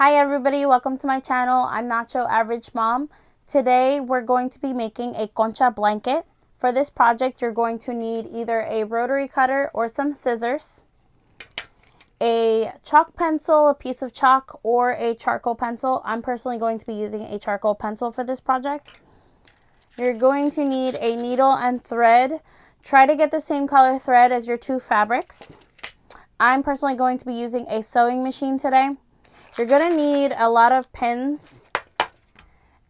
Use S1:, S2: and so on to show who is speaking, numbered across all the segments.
S1: Hi everybody, welcome to my channel. I'm Nacho Average Mom. Today we're going to be making a concha blanket. For this project you're going to need either a rotary cutter or some scissors, a chalk pencil, a piece of chalk, or a charcoal pencil. I'm personally going to be using a charcoal pencil for this project. You're going to need a needle and thread. Try to get the same color thread as your two fabrics. I'm personally going to be using a sewing machine today. You're going to need a lot of pins,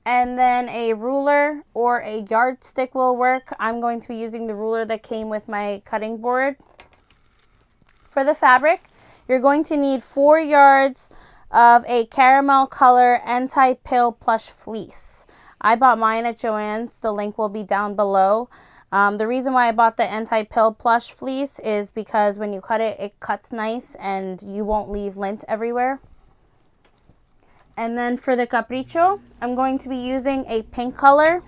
S1: and then a ruler or a yardstick will work. I'm going to be using the ruler that came with my cutting board. For the fabric, you're going to need 4 yards of a caramel color anti-pill plush fleece. I bought mine at Joann's. The link will be down below. The reason why I bought the anti-pill plush fleece is because when you cut it, it cuts nice and you won't leave lint everywhere. And then for the capricho, I'm going to be using a pink color.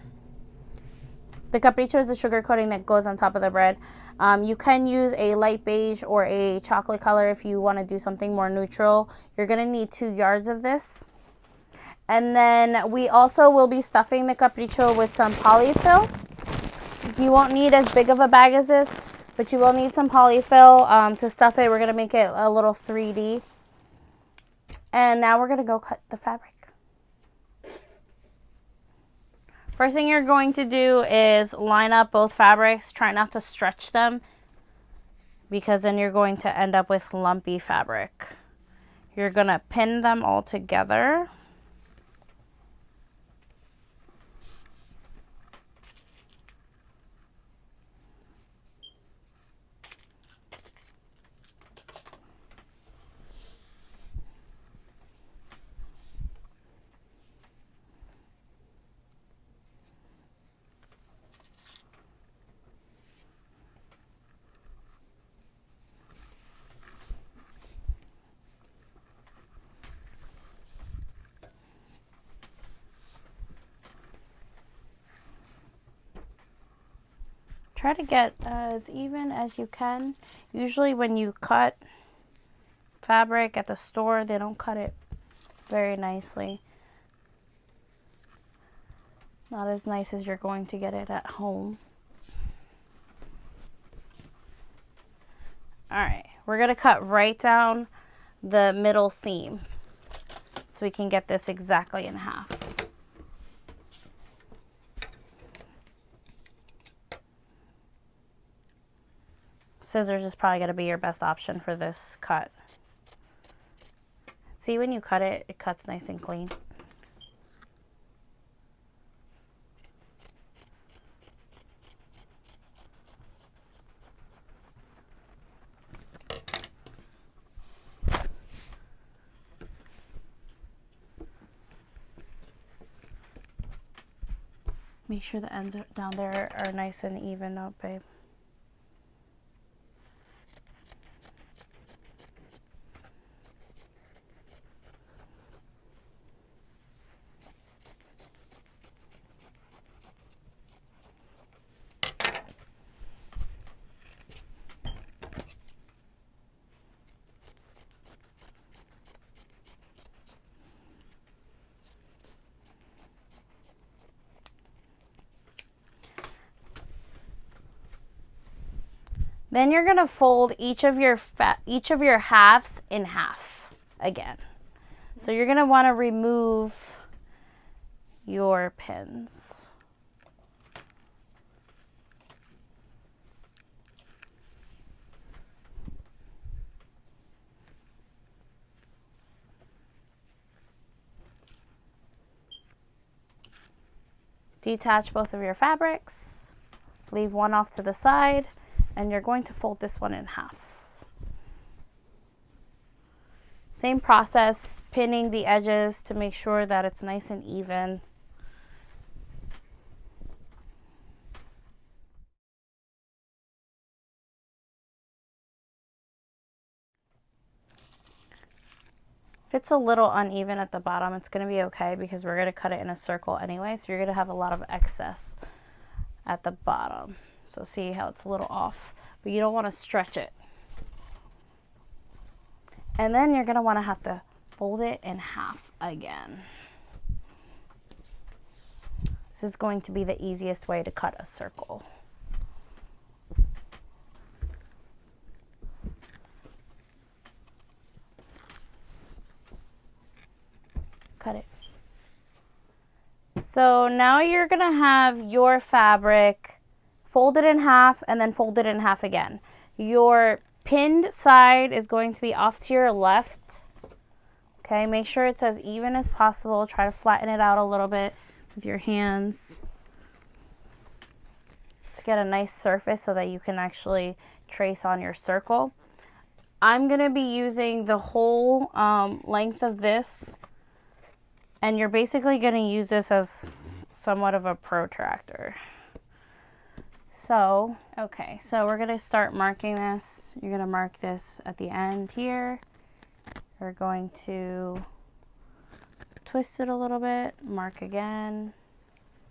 S1: The capricho is the sugar coating that goes on top of the bread. You can use a light beige or a chocolate color if you want to do something more neutral. You're going to need 2 yards of this. And then we also will be stuffing the capricho with some polyfill. You won't need as big of a bag as this, but you will need some polyfill to stuff it. We're going to make it a little 3D. And now we're going to go cut the fabric. First thing you're going to do is line up both fabrics. Try not to stretch them, because then you're going to end up with lumpy fabric. You're going to pin them all together. Try to get as even as you can. Usually when you cut fabric at the store, they don't cut it very nicely. Not as nice as you're going to get it at home. Alright, we're going to cut right down the middle seam so we can get this exactly in half. Scissors is probably going to be your best option for this cut. See, when you cut it, it cuts nice and clean. Make sure the ends down there are nice and even up, babe. Then you're going to fold each of your halves in half again. So you're going to want to remove your pins. Detach both of your fabrics. Leave one off to the side. And you're going to fold this one in half. Same process, pinning the edges to make sure that it's nice and even. If it's a little uneven at the bottom, it's going to be okay because we're going to cut it in a circle anyway, so you're going to have a lot of excess at the bottom. So see how it's a little off, but you don't want to stretch it. And then you're going to want to have to fold it in half again. This is going to be the easiest way to cut a circle. Cut it. So now you're gonna have your fabric fold it in half and then fold it in half again. Your pinned side is going to be off to your left. Okay, make sure it's as even as possible. Try to flatten it out a little bit with your hands to get a nice surface so that you can actually trace on your circle. I'm gonna be using the whole length of this, and you're basically gonna use this as somewhat of a protractor. So, okay, so we're gonna start marking this. You're gonna mark this at the end here. We're going to twist it a little bit, mark again,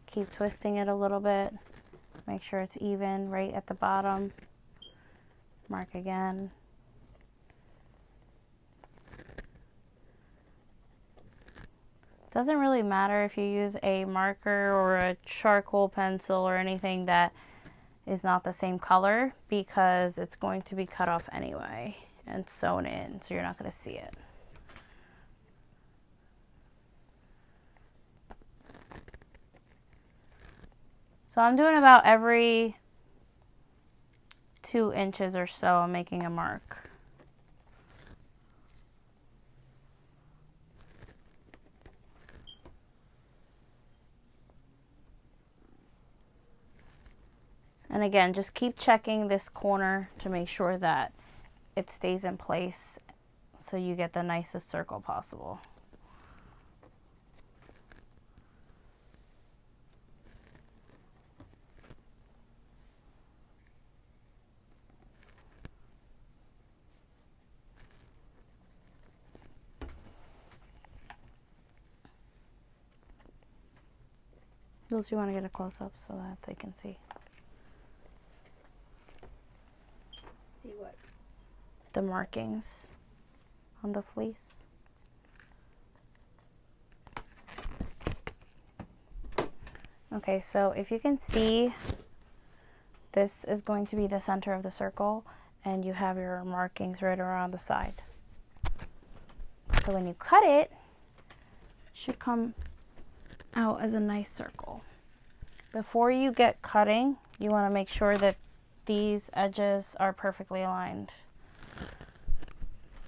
S1: keep twisting it a little bit, make sure it's even right at the bottom, mark again. Doesn't really matter if you use a marker or a charcoal pencil or anything that is not the same color, because it's going to be cut off anyway and sewn in, so you're not going to see it. So I'm doing about every 2 inches or so, I'm making a mark. And again, just keep checking this corner to make sure that it stays in place so you get the nicest circle possible. Those you want to get a close up so that they can see.
S2: See what?
S1: The markings on the fleece. Okay, so if you can see, this is going to be the center of the circle, and you have your markings right around the side. So when you cut it, it should come out as a nice circle. Before you get cutting, you want to make sure that these edges are perfectly aligned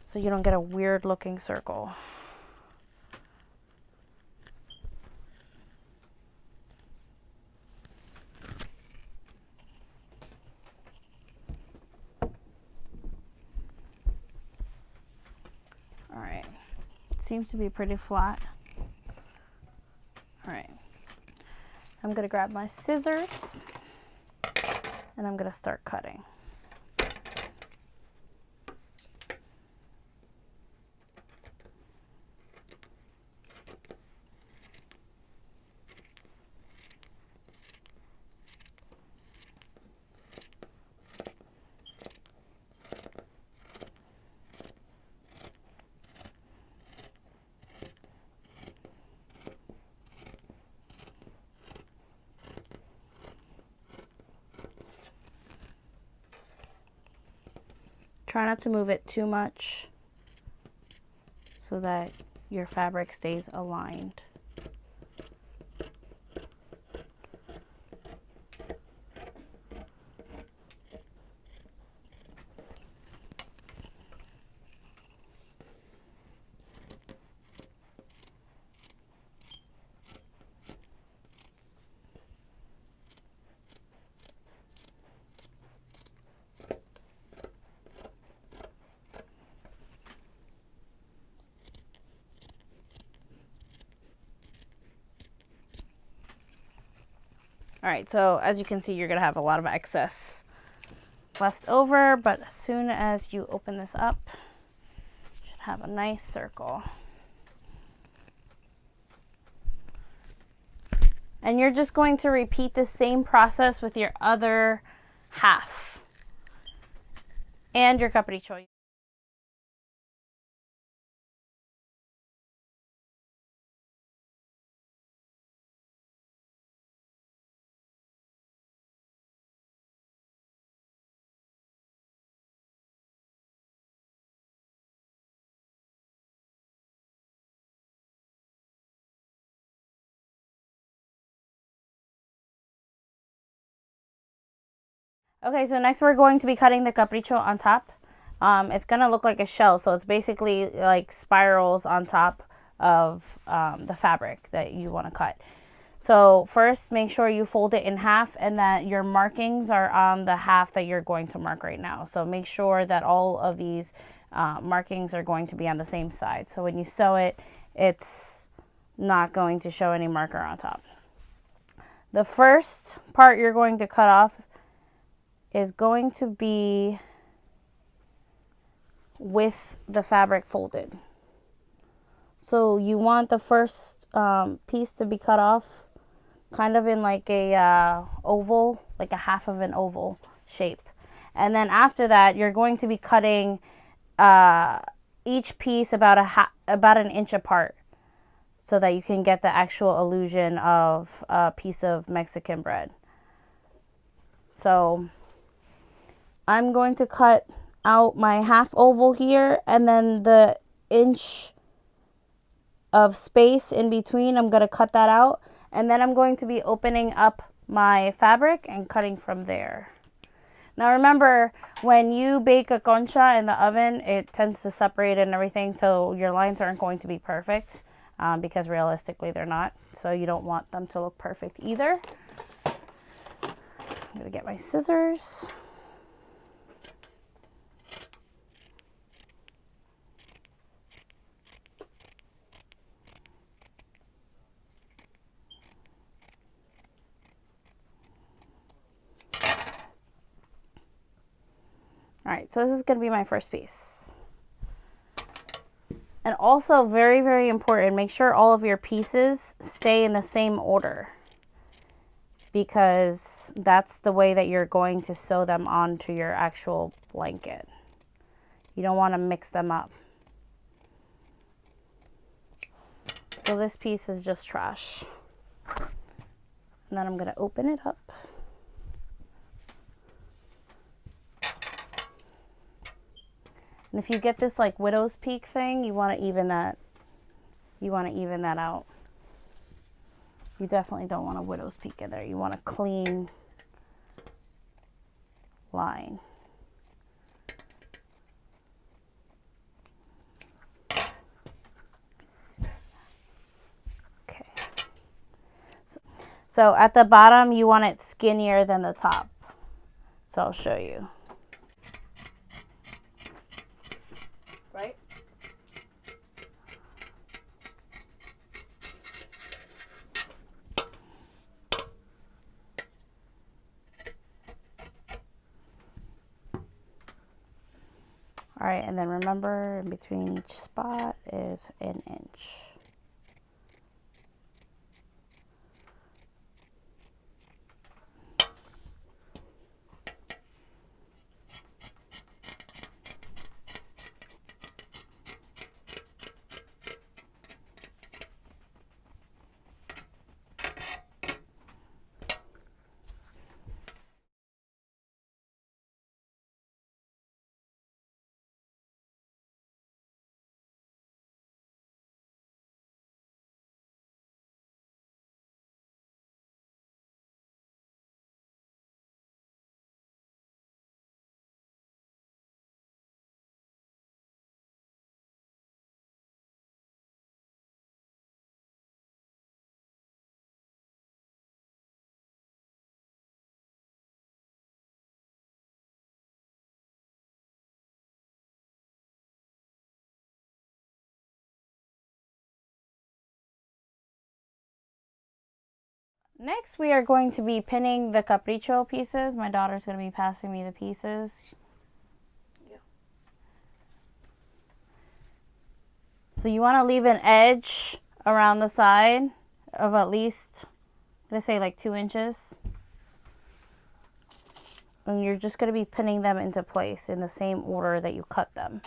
S1: so you don't get a weird looking circle. All right, seems to be pretty flat. All right, I'm gonna grab my scissors and I'm gonna start cutting. Try not to move it too much so that your fabric stays aligned. All right, so as you can see, you're gonna have a lot of excess left over, but as soon as you open this up, you should have a nice circle. And you're just going to repeat the same process with your other half and your cuppity choice. Okay, so next we're going to be cutting the capricho on top. It's going to look like a shell, so it's basically like spirals on top of the fabric that you want to cut. So first, make sure you fold it in half and that your markings are on the half that you're going to mark right now. So make sure that all of these markings are going to be on the same side. So when you sew it, it's not going to show any marker on top. The first part you're going to cut off is going to be with the fabric folded. So you want the first piece to be cut off kind of in like a oval, like a half of an oval shape. And then after that, you're going to be cutting each piece about an inch apart so that you can get the actual illusion of a piece of Mexican bread. So I'm going to cut out my half oval here, and then the inch of space in between, I'm going to cut that out, and then I'm going to be opening up my fabric and cutting from there. Now remember, when you bake a concha in the oven, it tends to separate and everything, so your lines aren't going to be perfect because realistically they're not, so you don't want them to look perfect either. I'm going to get my scissors. All right, so this is going to be my first piece. And also very, very important, make sure all of your pieces stay in the same order because that's the way that you're going to sew them onto your actual blanket. You don't want to mix them up. So this piece is just trash. And then I'm going to open it up. And if you get this like widow's peak thing, you want to even that. You want to even that out. You definitely don't want a widow's peak in there. You want a clean line. Okay. So at the bottom, you want it skinnier than the top. So I'll show you.
S2: Right?
S1: All right, and then remember, in between each spot is an inch. Next, we are going to be pinning the capricho pieces. My daughter's going to be passing me the pieces.
S2: Yeah.
S1: So you want to leave an edge around the side of at least, I'm going to say like 2 inches. And you're just going to be pinning them into place in the same order that you cut them.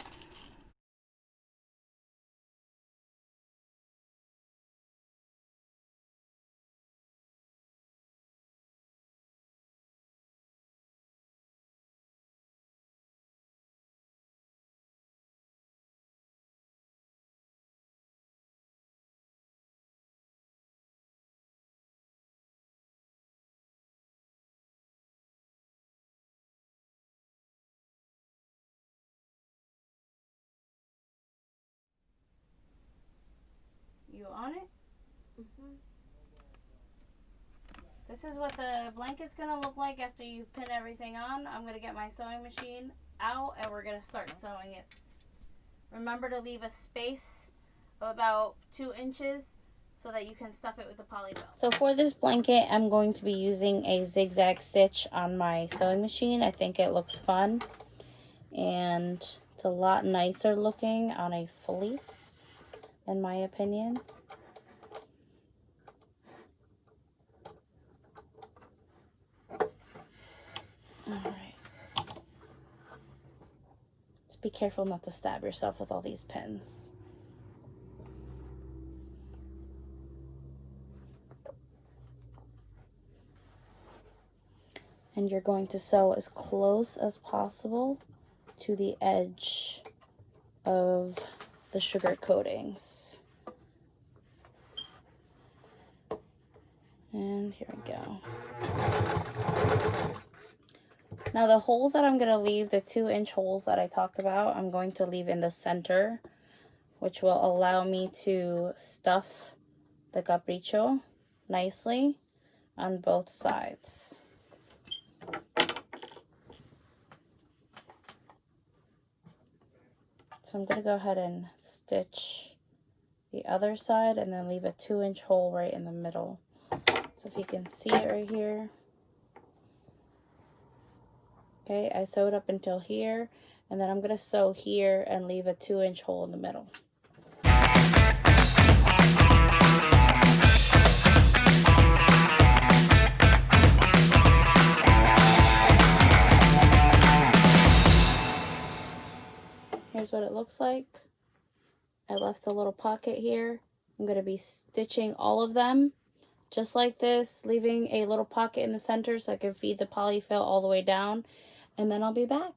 S1: You on it?
S2: Mm-hmm.
S1: This is what the blanket's gonna look like after you pin everything on. I'm gonna get my sewing machine out and we're gonna start sewing it. Remember to leave a space of about 2 inches so that you can stuff it with the poly belt. So for this blanket, I'm going to be using a zigzag stitch on my sewing machine. I think it looks fun and it's a lot nicer looking on a fleece, in my opinion. Alright. Just be careful not to stab yourself with all these pins. And you're going to sew as close as possible to the edge of the sugar coatings. And here we go. Now the holes that I'm going to leave, the 2-inch holes that I talked about, I'm going to leave in the center, which will allow me to stuff the capricho nicely on both sides. So I'm going to go ahead and stitch the other side and then leave a 2-inch hole right in the middle. So if you can see it right here. Okay, I sewed up until here, and then I'm going to sew here and leave a 2-inch hole in the middle. Here's what it looks like. I left a little pocket here. I'm going to be stitching all of them just like this, leaving a little pocket in the center so I can feed the polyfill all the way down, and then I'll be back.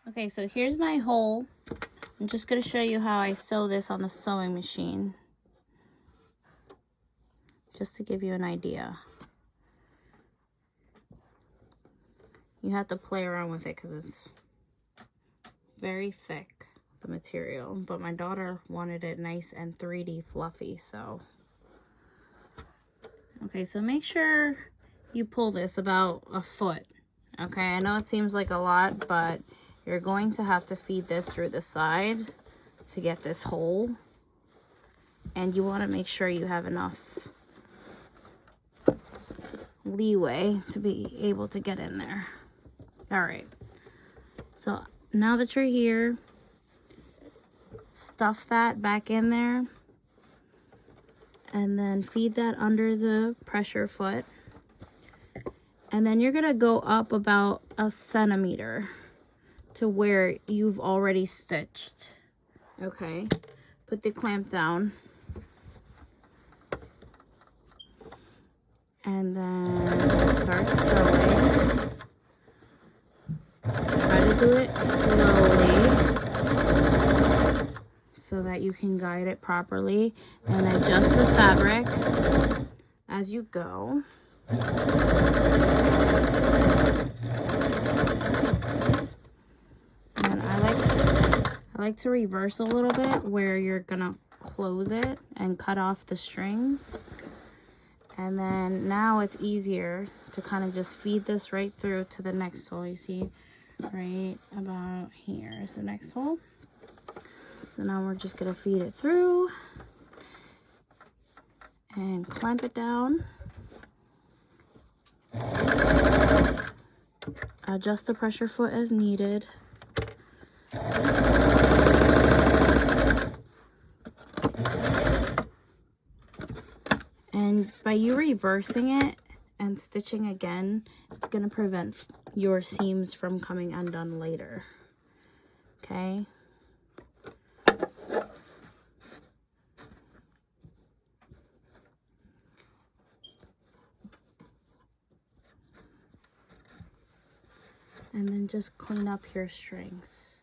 S1: Okay, so here's my hole. I'm just going to show you how I sew this on the sewing machine, just to give you an idea. You have to play around with it because it's very thick, the material, but my daughter wanted it nice and 3D fluffy, so. Okay, so make sure you pull this about a foot. Okay, I know it seems like a lot, but you're going to have to feed this through the side to get this hole. And you want to make sure you have enough leeway to be able to get in there. All right. So now that you're here, stuff that back in there. And then feed that under the pressure foot. And then you're going to go up about 1 centimeter to where you've already stitched. Okay, put the clamp down and then start sewing. Try to do it slowly so that you can guide it properly and adjust the fabric as you go. I like to reverse a little bit where you're gonna close it and cut off the strings. And then now it's easier to kind of just feed this right through to the next hole. You see right about here is the next hole. So So now we're just gonna feed it through and clamp it down. Adjust the pressure foot as needed. And by you reversing it and stitching again, it's going to prevent your seams from coming undone later. Okay? And then just clean up your strings.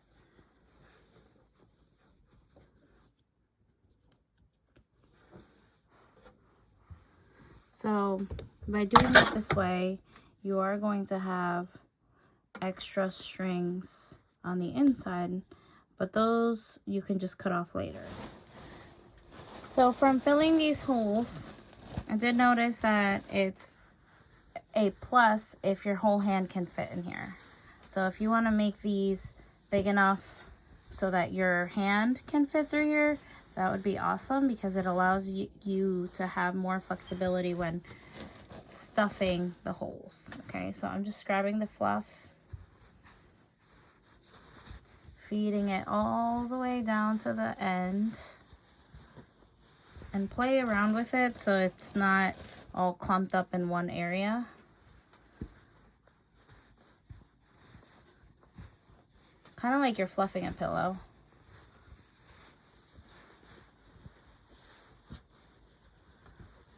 S1: So by doing it this way, you are going to have extra strings on the inside, but those you can just cut off later. So from filling these holes, I did notice that it's a plus if your whole hand can fit in here. So if you want to make these big enough so that your hand can fit through here, that would be awesome, because it allows you to have more flexibility when stuffing the holes. Okay, so I'm just grabbing the fluff, feeding it all the way down to the end, and play around with it so it's not all clumped up in one area. Kind of like you're fluffing a pillow.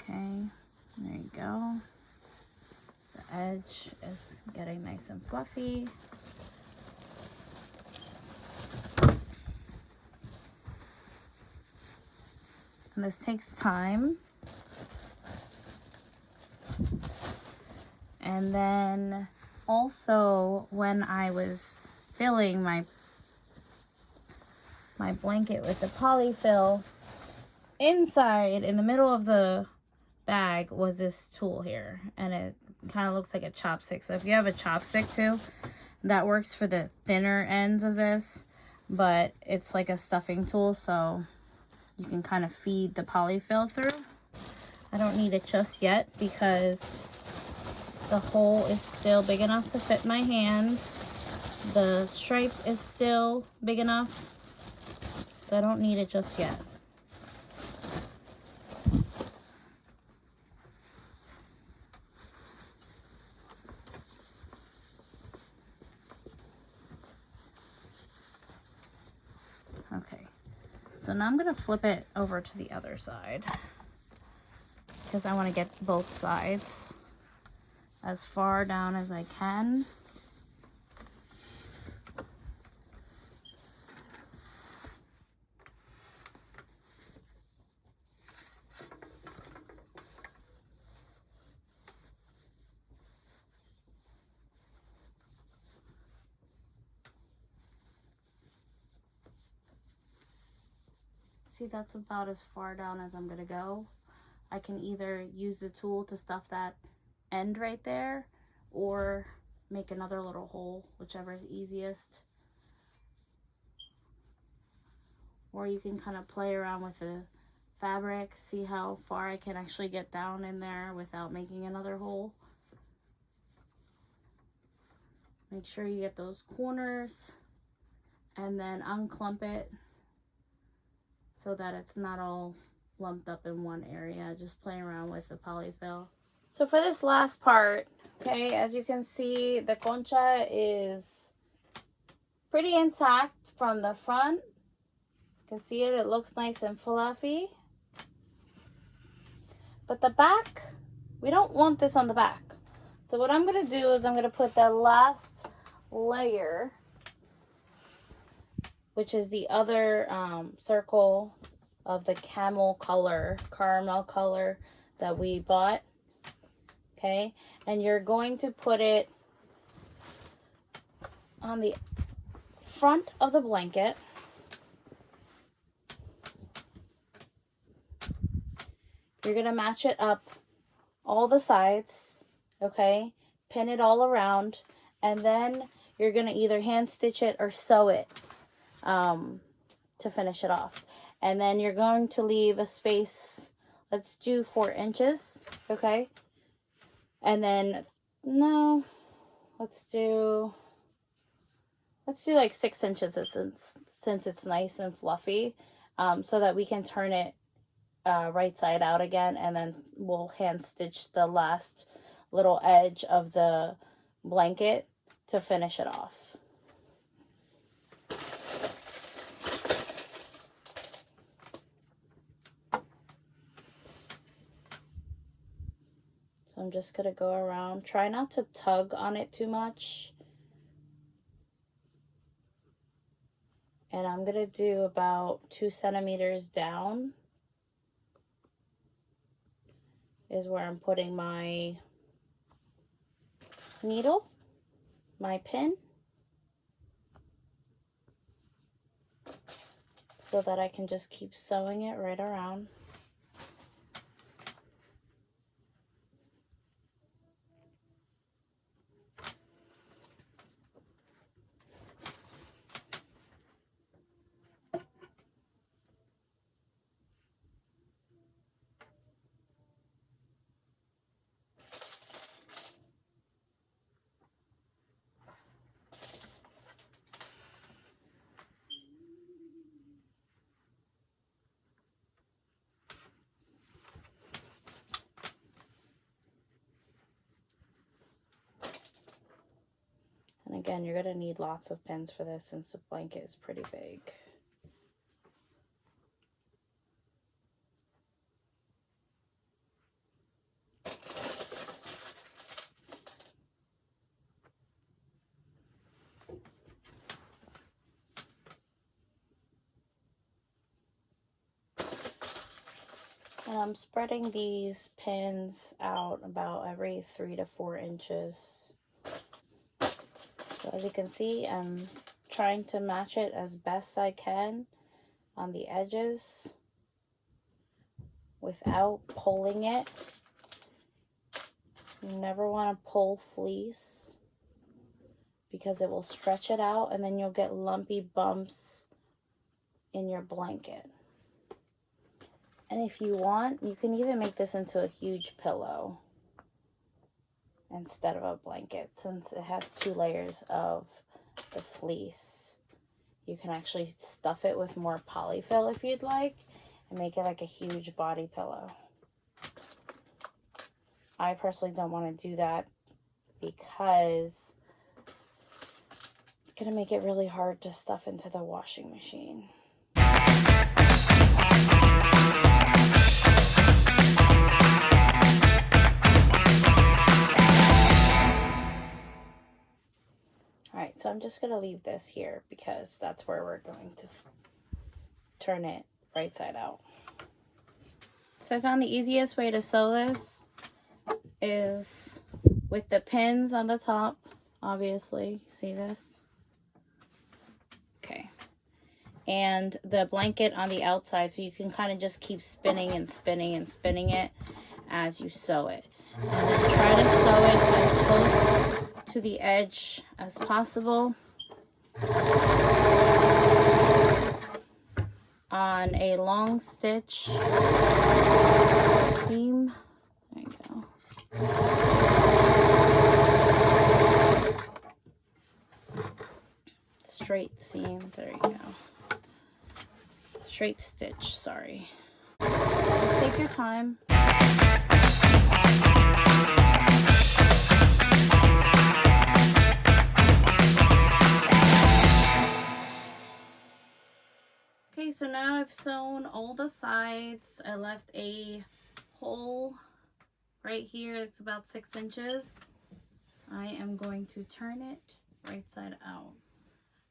S1: Okay, there you go. The edge is getting nice and fluffy. And this takes time. And then also when I was filling my blanket with the polyfill, inside in the middle of the bag was this tool here, and it kind of looks like a chopstick. So if you have a chopstick too, that works for the thinner ends of this, but it's like a stuffing tool, so you can kind of feed the polyfill through. I don't need it just yet because the hole is still big enough to fit my hand. The stripe is still big enough, so I don't need it just yet. Okay, so now I'm going to flip it over to the other side because I want to get both sides as far down as I can. See, that's about as far down as I'm gonna go. I can either use the tool to stuff that end right there or make another little hole, whichever is easiest. Or you can kind of play around with the fabric, see how far I can actually get down in there without making another hole. Make sure you get those corners and then unclump it so that it's not all lumped up in one area. Just playing around with the polyfill. So for this last part, okay, as you can see, the concha is pretty intact from the front. You can see it looks nice and fluffy. But the back, we don't want this on the back. So what I'm gonna do is I'm gonna put the last layer, which is the other circle of the caramel color that we bought. Okay, and you're going to put it on the front of the blanket. You're gonna match it up all the sides, okay? Pin it all around, and then you're gonna either hand stitch it or sew it to finish it off. And then you're going to leave a space, let's do 4 inches, okay? And then, no, let's do like 6 inches since it's nice and fluffy, so that we can turn it right side out again, and then we'll hand stitch the last little edge of the blanket to finish it off. So I'm just gonna go around, try not to tug on it too much. And I'm gonna do about 2 centimeters down is where I'm putting my needle, my pin, so that I can just keep sewing it right around. And again, you're going to need lots of pins for this since the blanket is pretty big. And I'm spreading these pins out about every 3 to 4 inches. So as you can see, I'm trying to match it as best I can on the edges without pulling it. You never want to pull fleece because it will stretch it out and then you'll get lumpy bumps in your blanket. And if you want, you can even make this into a huge pillow instead of a blanket, since it has 2 layers of the fleece. You can actually stuff it with more polyfill if you'd like and make it like a huge body pillow. I personally don't want to do that because it's going to make it really hard to stuff into the washing machine. Alright, so I'm just going to leave this here because that's where we're going to turn it right side out. So I found the easiest way to sew this is with the pins on the top, obviously. See this? Okay. And the blanket on the outside, so you can kind of just keep spinning and spinning and spinning it as you sew it. And then try to sew it as close to the edge as possible on a long stitch seam. There you go. Straight seam, there you go. Straight stitch, sorry. Just take your time. Okay, so now I've sewn all the sides. I left a hole right here. It's about 6 inches. I am going to turn it right side out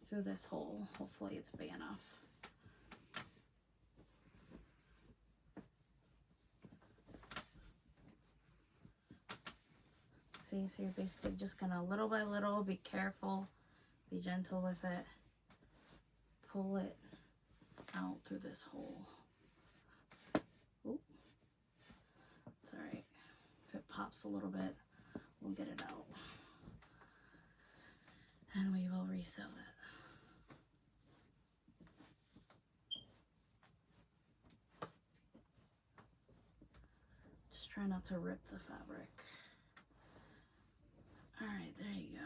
S1: through this hole. Hopefully it's big enough. See, so you're basically just gonna little by little, be careful, be gentle with it, pull it out through this hole. Ooh. It's all right. If it pops a little bit, we'll get it out. And we will resew that. Just try not to rip the fabric. All right, there you go.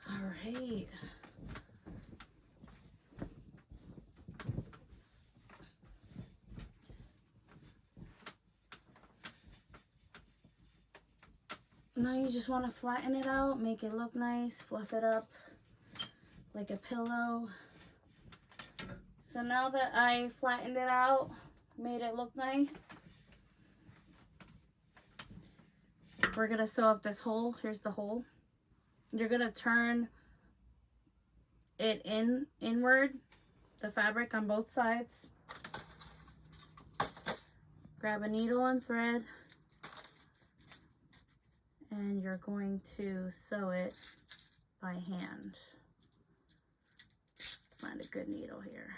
S1: All right. Now you just want to flatten it out, make it look nice, fluff it up like a pillow. So now that I flattened it out, made it look nice, we're going to sew up this hole. Here's the hole. You're going to turn it inward, the fabric on both sides. Grab a needle and thread, and you're going to sew it by hand. Find a good needle here.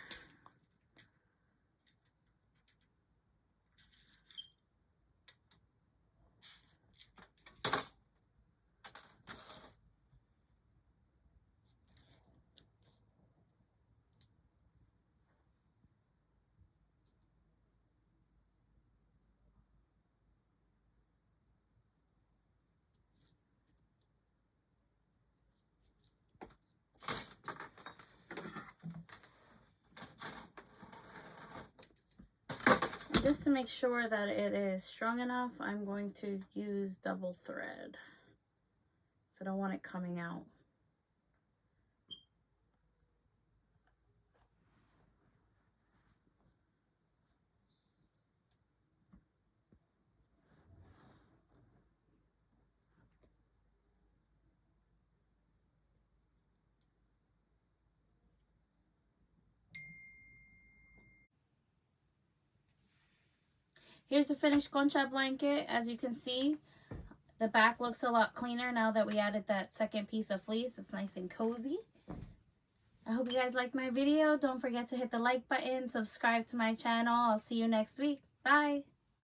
S1: Just to make sure that it is strong enough, I'm going to use double thread. So I don't want it coming out. Here's the finished Concha blanket. As you can see, the back looks a lot cleaner now that we added that second piece of fleece. It's nice and cozy. I hope you guys liked my video. Don't forget to hit the like button, subscribe to my channel. I'll see you next week. Bye.